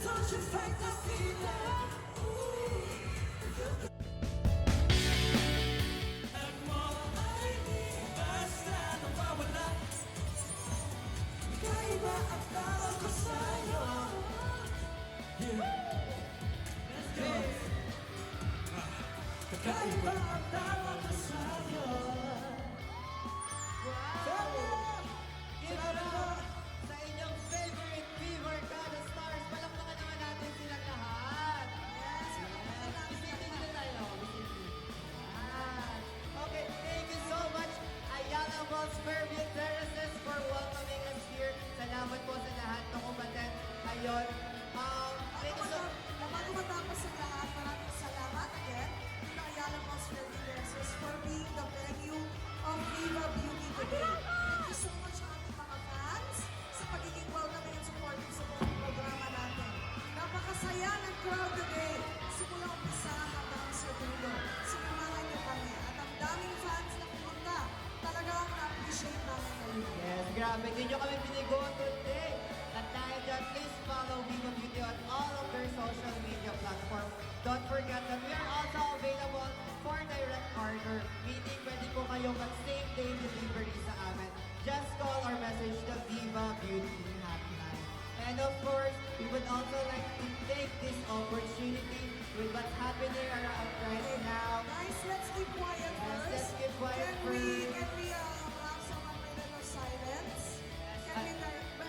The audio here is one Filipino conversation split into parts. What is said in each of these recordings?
don't you fight the feeling. And more I need, basta nawawala. Kaiba ang tawag ko sa'yo. Let's go. Kaiba ang tawag ko sa'yo. Sa inyong favorite Viva Arcada Stars, palakpakan naman natin silang lahat. Yes, Visiting na tayo. Okay, thank you so much, Ayala Malls Fairview Terraces, for welcoming us here. Salamat po sa lahat ng umaten. Ayun. Thank you so much. Bago matapos ang lahat, maraming salamat again to Ayala Malls Fairview Terraces for being the venue of Viva Beauty today. Thank you so much sa ating mga fans sa pagiging welcoming and supportive sa buong programa natin. Napakasaya ng crowd today. Simula umpisa hanggang sa dulo. Sinamahan niyo kami. At ang daming fans na pumunta. Talagang na-appreciate namin kayo. Yes, grabe. Hindi nyo kami binigo today. At dahil dyan, please follow Viva Beauty on all of their social media platforms. Don't forget that we are also available for direct order. Meaning, pwede po kayong mag-same day delivery sa amin. Just call or message the Viva Beauty hotline. And of course, we would also like to take this opportunity with what's happening around right now. Guys, let's keep quiet first. let's keep quiet Can we first. have some minute of silence? Can we,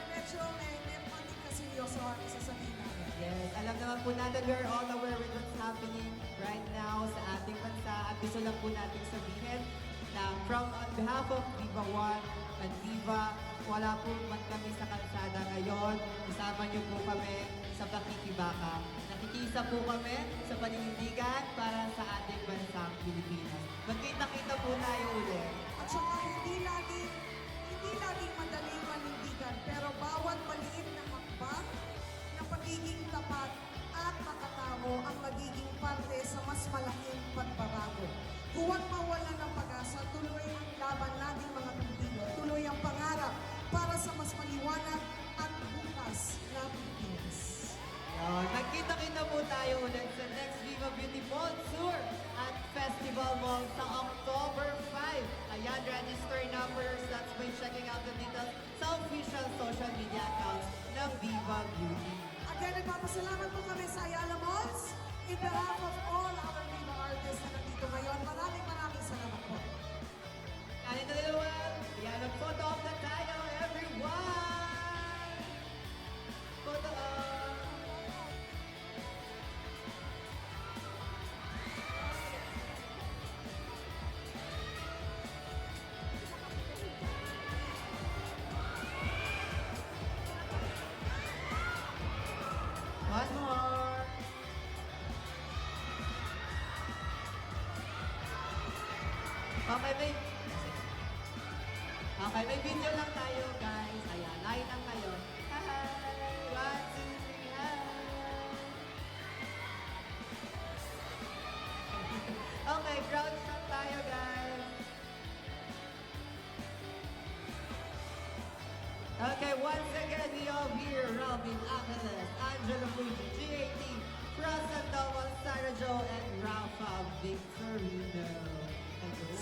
medyo may konting kaseryoso ang isasabihin namin. Yes, alam naman po natin, we're all aware with what's happening right now sa ating bansa at gusto lang po natin sabihin na on behalf of Viva One and Viva, wala po man kami sa kalsada ngayon. Kasama niyo po kami sa pakikibaka. Nakikisa po kami sa paninindigan para sa ating bansang Pilipinas. Magkita-kita po tayo ulit. At saka hindi laging madaling manindigan, pero bawat maliit na hakbang ng pagiging tapat at makatao ang magiging parte sa mas malaking pagbabago. Huwag mawalan ng pag-asa, tuloy ang laban nating mga Pilipino, tuloy ang pangarap para sa mas maliwanag at bukas na Pilipinas. Nagkita-kita po tayo ulit sa next Viva Beauty Mall Tour at Festival Mall sa October 5. Ayan, register numbers. That's by checking out the details sa official social media accounts ng Viva Beauty. Again, nagpapasalamat po kami sa Ayala Malls. In behalf of all our Viva artists na nandito ngayon, maraming salamat po. Kanin na nilawag. Yan ang photo op na tayo, everyone! Photo op! One more! Okay, may video lang tayo, guys. Ayan, line lang kayo. Hi! 1, 2, 3, hi! Okay, crowd shot tayo, guys. Okay, once again, we all here, Robin Angeles, Angela Fuji, GAT, Frost Sandoval, Sarah Jo, and Rafa Victorino.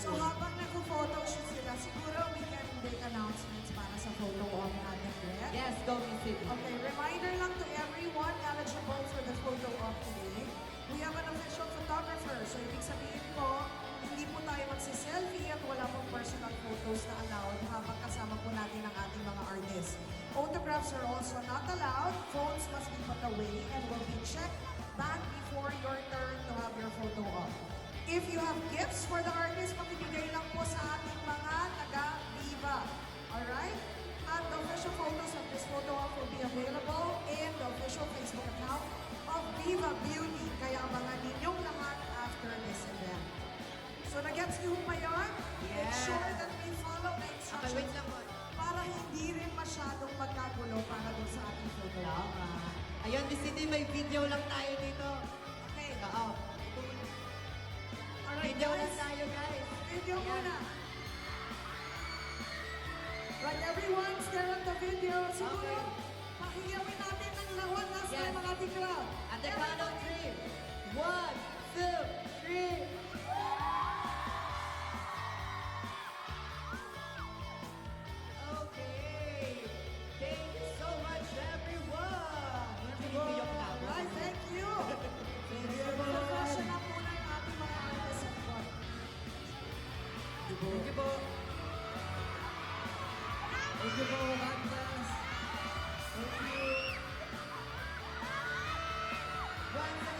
So habang nag-photoshoot sila, siguro we can make announcements para sa photo op natin, correct? Yes, go visit. Okay, reminder lang to everyone eligible for the photo op today. We have an official photographer. So ibig sabihin po, hindi po tayo magsiselfie at wala pong personal photos na allowed habang kasama po natin ang ating mga artists. Autographs are also not allowed. Phones must be put away and will be checked back before your turn to have your photo op. If you have gifts for the artist, makibigay lang po sa ating mga taga-Viva. Alright? At the official photos of this photo op will be available in the official Facebook account of Viva Beauty. Kaya abangan ninyong lahat after this event. So, nag-gets niyo ba yun? Make Yes. sure that we follow the Okay, instructions wait lang po. para hindi rin masyadong magkagulo para doon sa ating photo op. Tama. Ayun, Miss Cindy, may video lang tayo dito. Okay. Oo. Alright, Video lang guys. tayo, guys. Video Ayan. muna. Right, everyone, stare at the video. Siguro, Okay. pakinggan natin ng one last Yes. time mga ating crowd. At the count of 3. 1, 2, 3. Okay. Thank you so much, everyone. Pinipiyok na ako. Alright, thank you. Thank you, So, everyone. question na muna yung ating mga artists at what. Thank you po. Thank you po, Agnes. Thank you. Once again,